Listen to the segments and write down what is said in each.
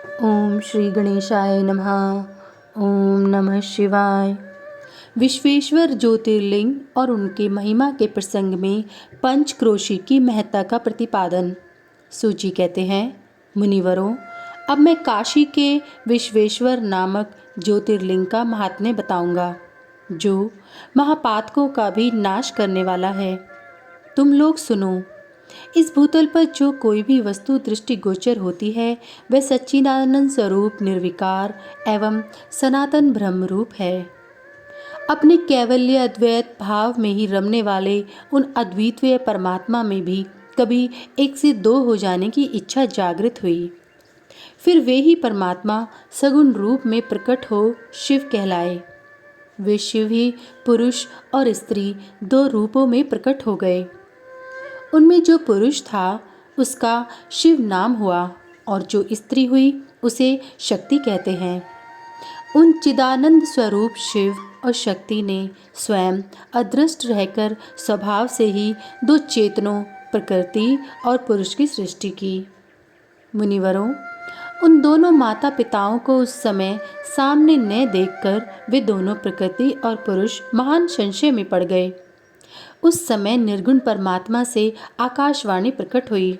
ओम श्री गणेशाय नमः। ओम नमः शिवाय। विश्वेश्वर ज्योतिर्लिंग और उनके महिमा के प्रसंग में पंचक्रोशी की महत्ता का प्रतिपादन। सूची कहते हैं, मुनिवरों, अब मैं काशी के विश्वेश्वर नामक ज्योतिर्लिंग का महात्म्य बताऊंगा, जो महापातकों का भी नाश करने वाला है। तुम लोग सुनो। इस भूतल पर जो कोई भी वस्तु दृष्टिगोचर होती है, वह सच्चिदानंद स्वरूप निर्विकार एवं सनातन ब्रह्म रूप है। अपने कैवल्य अद्वैत भाव में ही रमने वाले उन अद्वितीय परमात्मा में भी कभी एक से दो हो जाने की इच्छा जागृत हुई। फिर वे ही परमात्मा सगुण रूप में प्रकट हो शिव कहलाए। वे शिव ही पुरुष और स्त्री दो रूपों में प्रकट हो गए। उनमें जो पुरुष था उसका शिव नाम हुआ और जो स्त्री हुई उसे शक्ति कहते हैं। उन चिदानंद स्वरूप शिव और शक्ति ने स्वयं अदृष्ट रहकर स्वभाव से ही दो चेतनों प्रकृति और पुरुष की सृष्टि की। मुनिवरों, उन दोनों माता पिताओं को उस समय सामने न देखकर वे दोनों प्रकृति और पुरुष महान संशय में पड़ गए। उस समय निर्गुण परमात्मा से आकाशवाणी प्रकट हुई,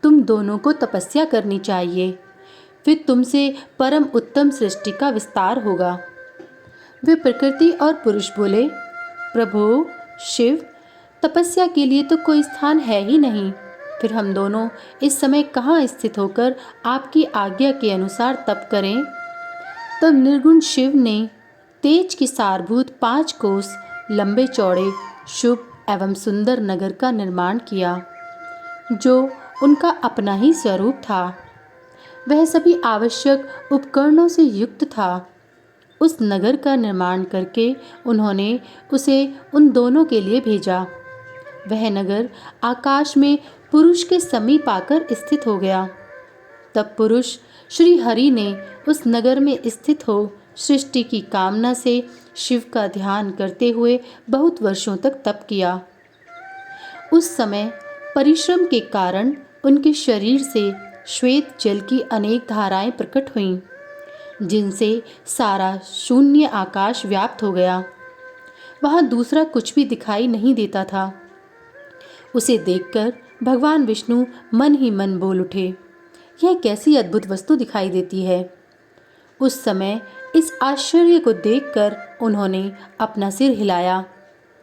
तुम दोनों को तपस्या करनी चाहिए, फिर तुमसे परम उत्तम सृष्टि का विस्तार होगा। वे प्रकृति और पुरुष बोले, प्रभु शिव, तपस्या के लिए तो कोई स्थान है ही नहीं, फिर हम दोनों इस समय कहाँ स्थित होकर आपकी आज्ञा के अनुसार तप करें। तब निर्गुण शिव ने तेज की सारभूत 5 कोस लंबे चौड़े शुभ एवं सुंदर नगर का निर्माण किया, जो उनका अपना ही स्वरूप था। वह सभी आवश्यक उपकरणों से युक्त था। उस नगर का निर्माण करके उन्होंने उसे उन दोनों के लिए भेजा। वह नगर आकाश में पुरुष के समीप आकर स्थित हो गया। तब पुरुष श्री हरि ने उस नगर में स्थित हो सृष्टि की कामना से शिव का ध्यान करते हुए बहुत वर्षों तक तप किया। उस समय परिश्रम के कारण उनके शरीर से श्वेत जल की अनेक धाराएं प्रकट हुईं, जिनसे सारा शून्य आकाश व्याप्त हो गया। वहां दूसरा कुछ भी दिखाई नहीं देता था। उसे देखकर भगवान विष्णु मन ही मन बोल उठे, यह कैसी अद्भुत वस्तु दिखाई देती है। उस समय इस आश्चर्य को देखकर उन्होंने अपना सिर हिलाया,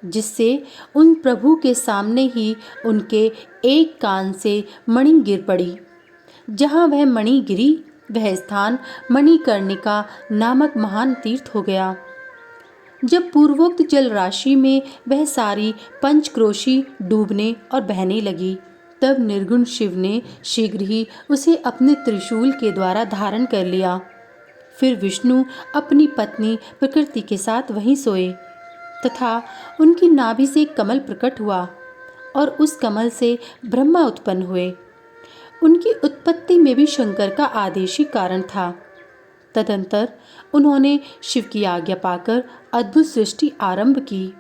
जिससे उन प्रभु के सामने ही उनके एक कान से मणि गिर पड़ी। जहाँ वह मणि गिरी, वह स्थान मणिकर्णिका नामक महान तीर्थ हो गया। जब पूर्वोक्त जल राशि में वह सारी पंचक्रोशी डूबने और बहने लगी, तब निर्गुण शिव ने शीघ्र ही उसे अपने त्रिशूल के द्वारा धारण कर लिया। फिर विष्णु अपनी पत्नी प्रकृति के साथ वहीं सोए तथा उनकी नाभि से कमल प्रकट हुआ और उस कमल से ब्रह्मा उत्पन्न हुए। उनकी उत्पत्ति में भी शंकर का आदेश ही कारण था। तदंतर उन्होंने शिव की आज्ञा पाकर अद्भुत सृष्टि आरंभ की।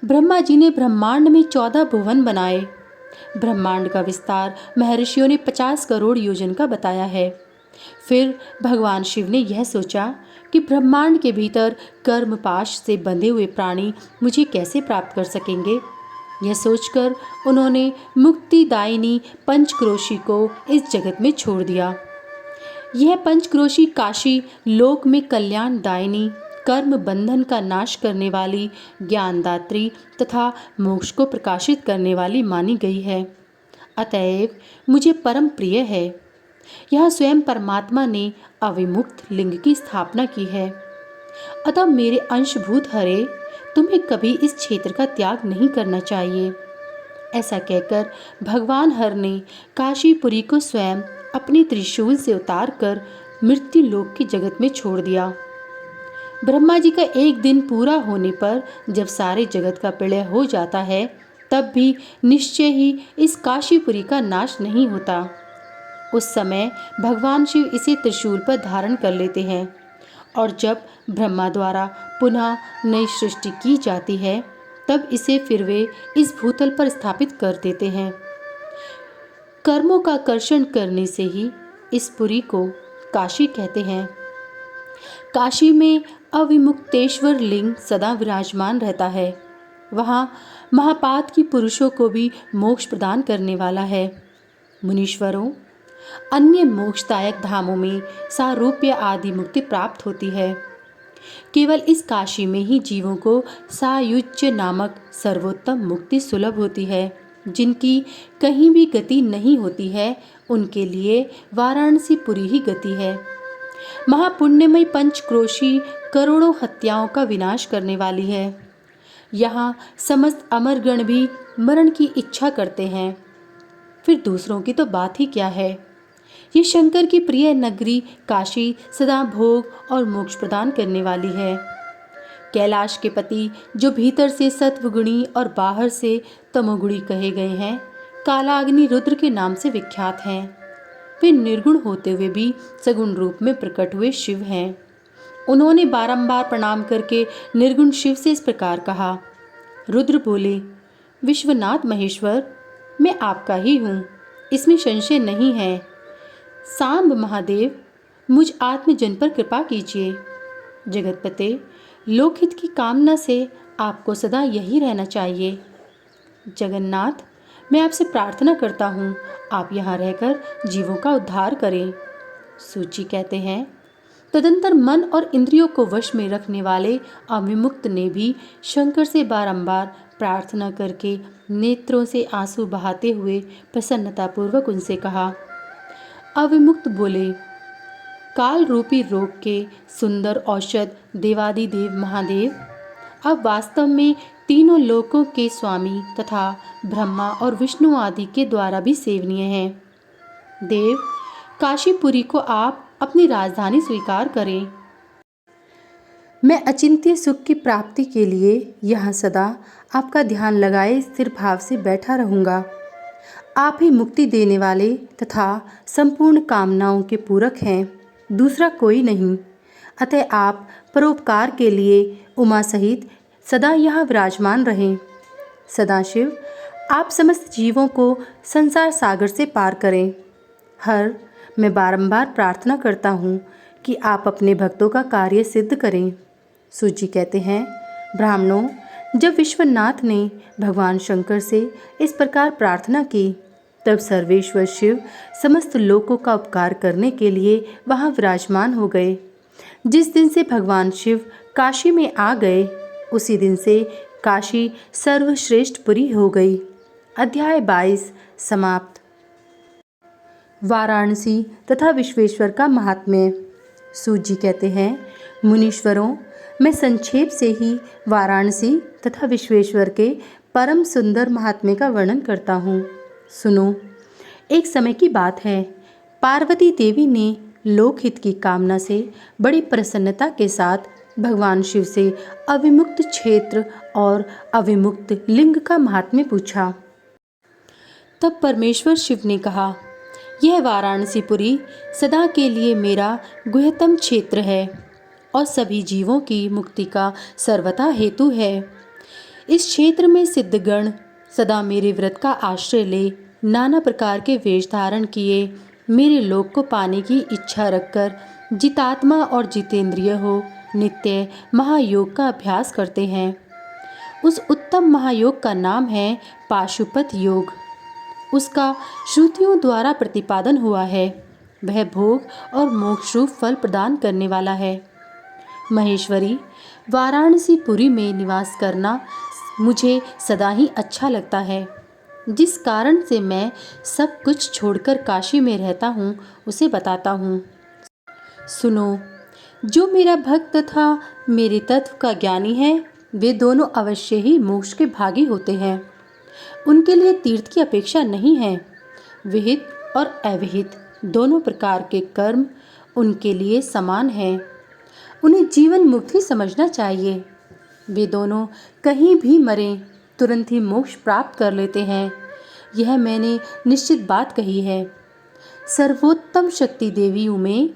ब्रह्मा जी ने ब्रह्मांड में 14 भुवन बनाए। ब्रह्मांड का विस्तार महर्षियों ने 50 करोड़ योजन का बताया है। फिर भगवान शिव ने यह सोचा कि ब्रह्मांड के भीतर कर्मपाश से बंधे हुए प्राणी मुझे कैसे प्राप्त कर सकेंगे। यह सोचकर उन्होंने मुक्तिदायिनी पंचक्रोशी को इस जगत में छोड़ दिया। यह पंचक्रोशी काशी लोक में कल्याणदायिनी, कर्म बंधन का नाश करने वाली, ज्ञानदात्री तथा मोक्ष को प्रकाशित करने वाली मानी गई है। अतएव मुझे परम प्रिय है। यहाँ स्वयं परमात्मा ने अविमुक्त लिंग की स्थापना की है। अतः मेरे अंशभूत हरे, तुम्हें कभी इस क्षेत्र का त्याग नहीं करना चाहिए। ऐसा कहकर भगवान हर ने काशीपुरी को स्वयं अपने त्रिशूल से उतार कर मृत्यु लोक की जगत में छोड़ दिया। ब्रह्मा जी का एक दिन पूरा होने पर जब सारे जगत का प्रलय हो जाता है, तब भी निश्चय ही इस काशीपुरी का नाश नहीं होता। उस समय भगवान शिव इसे त्रिशूल पर धारण कर लेते हैं और जब ब्रह्मा द्वारा पुनः नई सृष्टि की जाती है, तब इसे फिर वे इस भूतल पर स्थापित कर देते हैं। कर्मों का कर्षण करने से ही इस पुरी को काशी कहते हैं। काशी में अविमुक्तेश्वर लिंग सदा विराजमान रहता है। वहाँ महापात की पुरुषों को भी मोक्ष प्रदान करने वाला है। मुनीश्वरों, अन्य मोक्षदायक धामों में सारूप्य आदि मुक्ति प्राप्त होती है। केवल इस काशी में ही जीवों को सायुज्य नामक सर्वोत्तम मुक्ति सुलभ होती है। जिनकी कहीं भी गति नहीं होती है, उनके लिए वाराणसी पुरी ही गति है। महापुण्यमयी पंचक्रोशी करोड़ों हत्याओं का विनाश करने वाली है। यहाँ समस्त अमरगण भी मरण की इच्छा करते हैं, फिर दूसरों की तो बात ही क्या है। ये शंकर की प्रिय नगरी काशी सदा भोग और मोक्ष प्रदान करने वाली है। कैलाश के पति, जो भीतर से सत्वगुणी और बाहर से तमोगुणी कहे गए हैं, कालाग्नि रुद्र के नाम से विख्यात हैं। वे निर्गुण होते हुए भी सगुण रूप में प्रकट हुए शिव हैं। उन्होंने बारंबार प्रणाम करके निर्गुण शिव से इस प्रकार कहा। रुद्र बोले, विश्वनाथ महेश्वर, मैं आपका ही हूँ, इसमें संशय नहीं है। सांब महादेव, मुझ आत्मजन पर कृपा कीजिए। जगतपते, लोकहित की कामना से आपको सदा यही रहना चाहिए। जगन्नाथ, मैं आपसे प्रार्थना करता हूँ, आप यहाँ रहकर जीवों का उद्धार करें। सूची कहते हैं, तदंतर मन और इंद्रियों को वश में रखने वाले अविमुक्त ने भी शंकर से बारंबार प्रार्थना करके नेत्रों से आंसू बहाते हुए प्रसन्नतापूर्वक उनसे कहा। अविमुक्त बोले, काल रूपी रोग के सुंदर औषध देवादिदेव महादेव, अब वास्तव में तीनों लोकों के स्वामी तथा ब्रह्मा और विष्णु आदि के द्वारा भी सेवनीय हैं। देव, काशीपुरी को आप अपनी राजधानी स्वीकार करें। मैं अचिंत्य सुख की प्राप्ति के लिए यहाँ सदा आपका ध्यान लगाए स्थिर भाव से बैठा रहूँगा। आप ही मुक्ति देने वाले तथा संपूर्ण कामनाओं के पूरक हैं, दूसरा कोई नहीं। अतः आप परोपकार के लिए उमा सहित सदा यहाँ विराजमान रहें। सदाशिव, आप समस्त जीवों को संसार सागर से पार करें। मैं बारंबार प्रार्थना करता हूँ कि आप अपने भक्तों का कार्य सिद्ध करें। सूची कहते हैं, ब्राह्मणों, जब विश्वनाथ ने भगवान शंकर से इस प्रकार प्रार्थना की, तब सर्वेश्वर शिव समस्त लोकों का उपकार करने के लिए वहाँ विराजमान हो गए। जिस दिन से भगवान शिव काशी में आ गए, उसी दिन से काशी सर्वश्रेष्ठ पुरी हो गई। अध्याय 22 समाप्त। वाराणसी तथा विश्वेश्वर का महात्म्य। सूत जी कहते हैं, मुनीश्वरों, मैं संक्षेप से ही वाराणसी तथा विश्वेश्वर के परम सुंदर महात्म्य का वर्णन करता हूँ। सुनो। एक समय की बात है, पार्वती देवी ने लोकहित की कामना से बड़ी प्रसन्नता के साथ भगवान शिव से अविमुक्त क्षेत्र और अविमुक्त लिंग का महात्म्य पूछा। तब परमेश्वर शिव ने कहा, यह वाराणसीपुरी सदा के लिए मेरा गुह्यतम क्षेत्र है और सभी जीवों की मुक्ति का सर्वथा हेतु है। इस क्षेत्र में सिद्धगण सदा मेरे व्रत का आश्रय ले नाना प्रकार के वेश धारण किए मेरे लोक को पाने की इच्छा रखकर जितात्मा और जितेंद्रिय हो नित्य महायोग का अभ्यास करते हैं। उस उत्तम महायोग का नाम है पाशुपत योग। उसका श्रुतियों द्वारा प्रतिपादन हुआ है। वह भोग और मोक्ष रूप फल प्रदान करने वाला है। महेश्वरी, वाराणसीपुरी में निवास करना मुझे सदा ही अच्छा लगता है। जिस कारण से मैं सब कुछ छोड़कर काशी में रहता हूँ, उसे बताता हूँ। सुनो। जो मेरा भक्त तथा मेरे तत्व का ज्ञानी है, वे दोनों अवश्य ही मोक्ष के भागी होते हैं। उनके लिए तीर्थ की अपेक्षा नहीं है। विहित और अविहित दोनों प्रकार के कर्म उनके लिए समान हैं। उन्हें जीवन मुक्त ही समझना चाहिए। वे दोनों कहीं भी मरें, तुरंत ही मोक्ष प्राप्त कर लेते हैं। यह मैंने निश्चित बात कही है। सर्वोत्तम शक्ति देवियों में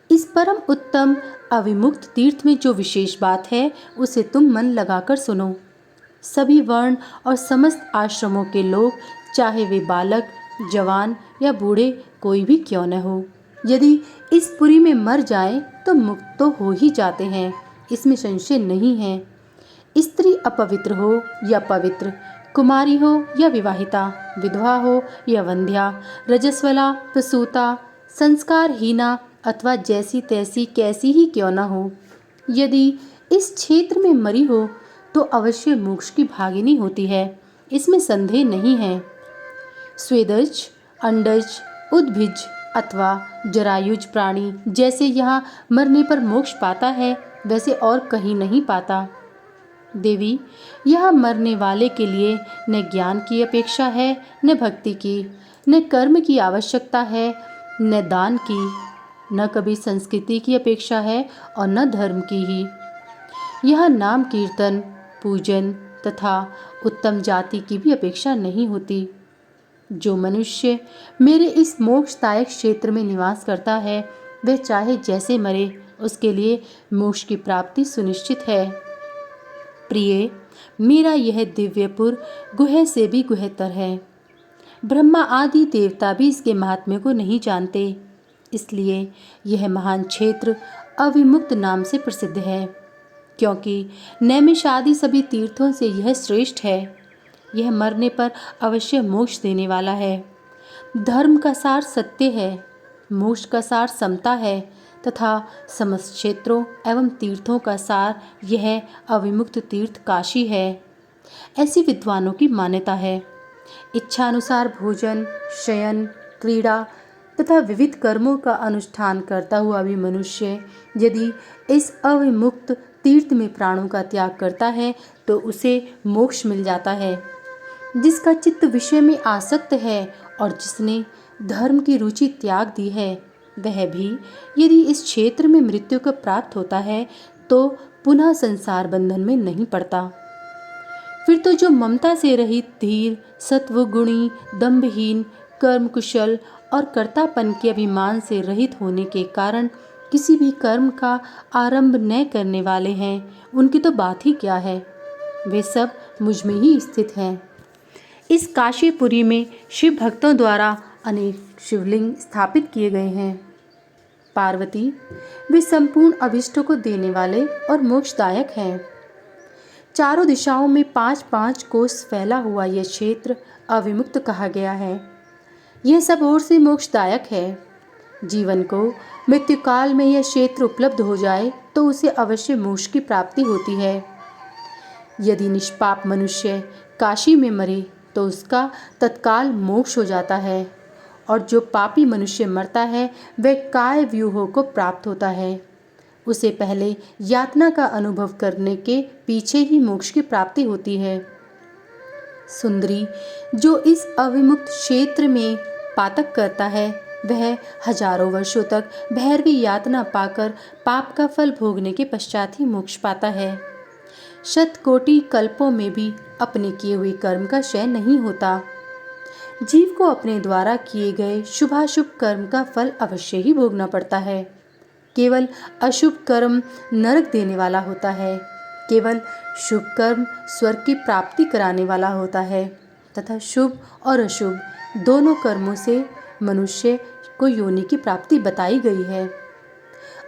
इस परम उत्तम अविमुक्त तीर्थ में जो विशेष बात है, उसे तुम मन लगाकर सुनो। सभी वर्ण और समस्त आश्रमों के लोग, चाहे वे बालक, जवान या बूढ़े कोई भी क्यों न हो, यदि इस पुरी में मर जाएं तो मुक्त तो हो ही जाते हैं, इसमें संशय नहीं है। स्त्री अपवित्र हो या पवित्र, कुमारी हो या विवाहिता, विधवा हो या वंध्या, रजस्वला, प्रसूता, संस्कारहीना अथवा जैसी तैसी कैसी ही क्यों न हो, यदि इस क्षेत्र में मरी हो तो अवश्य मोक्ष की भागिनी होती है, इसमें संदेह नहीं है। स्वेदज, अंडज, उद्भिज अथवा जरायुज प्राणी जैसे यहाँ मरने पर मोक्ष पाता है, वैसे और कहीं नहीं पाता। देवी, यह मरने वाले के लिए न ज्ञान की अपेक्षा है, न भक्ति की, न कर्म की आवश्यकता है, न दान की, न कभी संस्कृति की अपेक्षा है और न धर्म की ही। यह नाम कीर्तन, पूजन तथा उत्तम जाति की भी अपेक्षा नहीं होती। जो मनुष्य मेरे इस मोक्षदायक क्षेत्र में निवास करता है, वह चाहे जैसे मरे, उसके लिए मोक्ष की प्राप्ति सुनिश्चित है। प्रिय, मेरा यह दिव्यपुर गुह से भी गुहतर है। ब्रह्मा आदि देवता भी इसके महात्म्य को नहीं जानते, इसलिए यह महान क्षेत्र अविमुक्त नाम से प्रसिद्ध है, क्योंकि नैमिष आदि सभी तीर्थों से यह श्रेष्ठ है। यह मरने पर अवश्य मोक्ष देने वाला है। धर्म का सार सत्य है, मोक्ष का सार समता है तथा समस्त क्षेत्रों एवं तीर्थों का सार यह अविमुक्त तीर्थ काशी है, ऐसी विद्वानों की मान्यता है। इच्छानुसार भोजन, शयन, क्रीड़ा तथा विविध कर्मों का अनुष्ठान करता हुआ भी मनुष्य यदि इस अविमुक्त तीर्थ में प्राणों का त्याग करता है तो उसे मोक्ष मिल जाता है। जिसका चित्त विषय में आसक्त है और जिसने धर्म की रुचि त्याग दी है, वह भी यदि इस क्षेत्र में मृत्यु को प्राप्त होता है तो पुनः संसार बंधन में नहीं पड़ता। फिर तो जो ममता से रहित, धीर, सत्वगुणी, दंभहीन, कर्म कुशल और कर्तापन के अभिमान से रहित होने के कारण किसी भी कर्म का आरंभ न करने वाले हैं, उनकी तो बात ही क्या है, वे सब मुझ में ही स्थित हैं। इस काशीपुरी में शिव भक्तों द्वारा अनेक शिवलिंग स्थापित किए गए हैं। पार्वती, वे संपूर्ण अभिष्टों को देने वाले और मोक्षदायक हैं। चारों दिशाओं में 5-5 कोस फैला हुआ यह क्षेत्र अविमुक्त कहा गया है। यह सब ओर से मोक्षदायक है। जीवन को मृत्युकाल में यह क्षेत्र उपलब्ध हो जाए तो उसे अवश्य मोक्ष की प्राप्ति होती है। यदि निष्पाप मनुष्य काशी में मरे तो उसका तत्काल मोक्ष हो जाता है, और जो पापी मनुष्य मरता है वह काय व्यूहों को प्राप्त होता है। उसे पहले यातना का अनुभव करने के पीछे ही मोक्ष की प्राप्ति होती है। सुंदरी, जो इस अविमुक्त क्षेत्र में पातक करता है, वह हजारों वर्षों तक भैरवी यातना पाकर पाप का फल भोगने के पश्चात ही मोक्ष पाता है। शतकोटि कल्पों में भी अपने किए हुए कर्म का क्षय नहीं होता। जीव को अपने द्वारा किए गए शुभाशुभ कर्म का फल अवश्य ही भोगना पड़ता है। केवल अशुभ कर्म नरक देने वाला होता है, केवल शुभ कर्म स्वर्ग की प्राप्ति कराने वाला होता है तथा शुभ और अशुभ दोनों कर्मों से मनुष्य को योनि की प्राप्ति बताई गई है।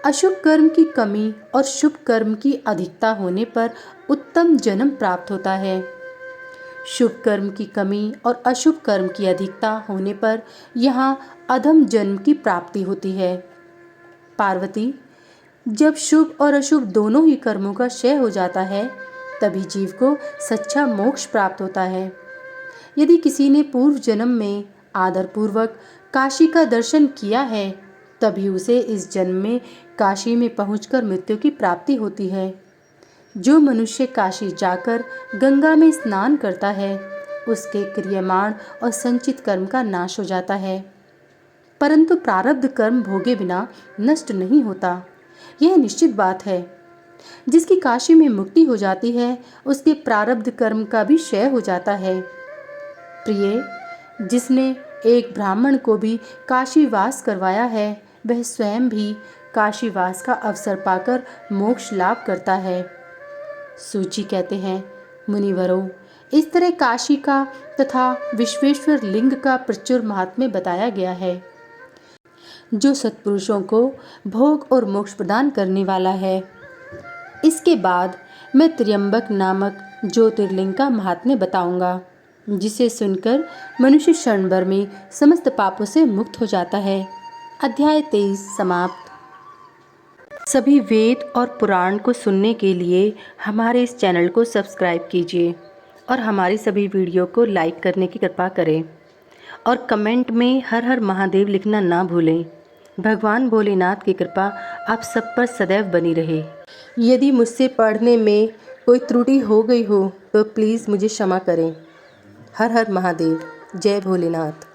अशुभ कर्म की कमी और शुभ कर्म की अधिकता होने पर उत्तम जन्म प्राप्त होता है। शुभ कर्म की कमी और अशुभ कर्म की अधिकता होने पर यहाँ अधम जन्म की प्राप्ति होती है। पार्वती, जब शुभ और अशुभ दोनों ही कर्मों का क्षय हो जाता है, तभी जीव को सच्चा मोक्ष प्राप्त होता है। यदि किसी ने पूर्व जन्म में आदरपूर्वक काशी का दर्शन किया है, तभी उसे इस जन्म में काशी में पहुंचकर मृत्यु की प्राप्ति होती है। जो मनुष्य काशी जाकर गंगा में स्नान करता है, उसके क्रियमाण और संचित कर्म का नाश हो जाता है, परंतु प्रारब्ध कर्म भोगे बिना नष्ट नहीं होता, यह निश्चित बात है। जिसकी काशी में मुक्ति हो जाती है, उसके प्रारब्ध कर्म का भी क्षय हो जाता है। प्रिय, जिसने एक ब्राह्मण को भी काशीवास करवाया है, वह स्वयं भी काशीवास का अवसर पाकर मोक्ष लाभ करता है। सूची कहते हैं, मुनिवरों, इस तरह काशी का तथा विश्वेश्वर लिंग का प्रचुर महात्म्य बताया गया है। जो सत्पुरुषों को भोग और मोक्ष प्रदान करने वाला है। इसके बाद मैं त्र्यंबक नामक ज्योतिर्लिंग का महात्म्य बताऊंगा, जिसे सुनकर मनुष्य क्षण भर में समस्त पापों से मुक्त हो जाता है। अध्याय 23 समाप्त। सभी वेद और पुराण को सुनने के लिए हमारे इस चैनल को सब्सक्राइब कीजिए और हमारी सभी वीडियो को लाइक करने की कृपा करें और कमेंट में हर हर महादेव लिखना ना भूलें। भगवान भोलेनाथ की कृपा आप सब पर सदैव बनी रहे। यदि मुझसे पढ़ने में कोई त्रुटि हो गई हो तो प्लीज़ मुझे क्षमा करें। हर हर महादेव। जय भोलेनाथ।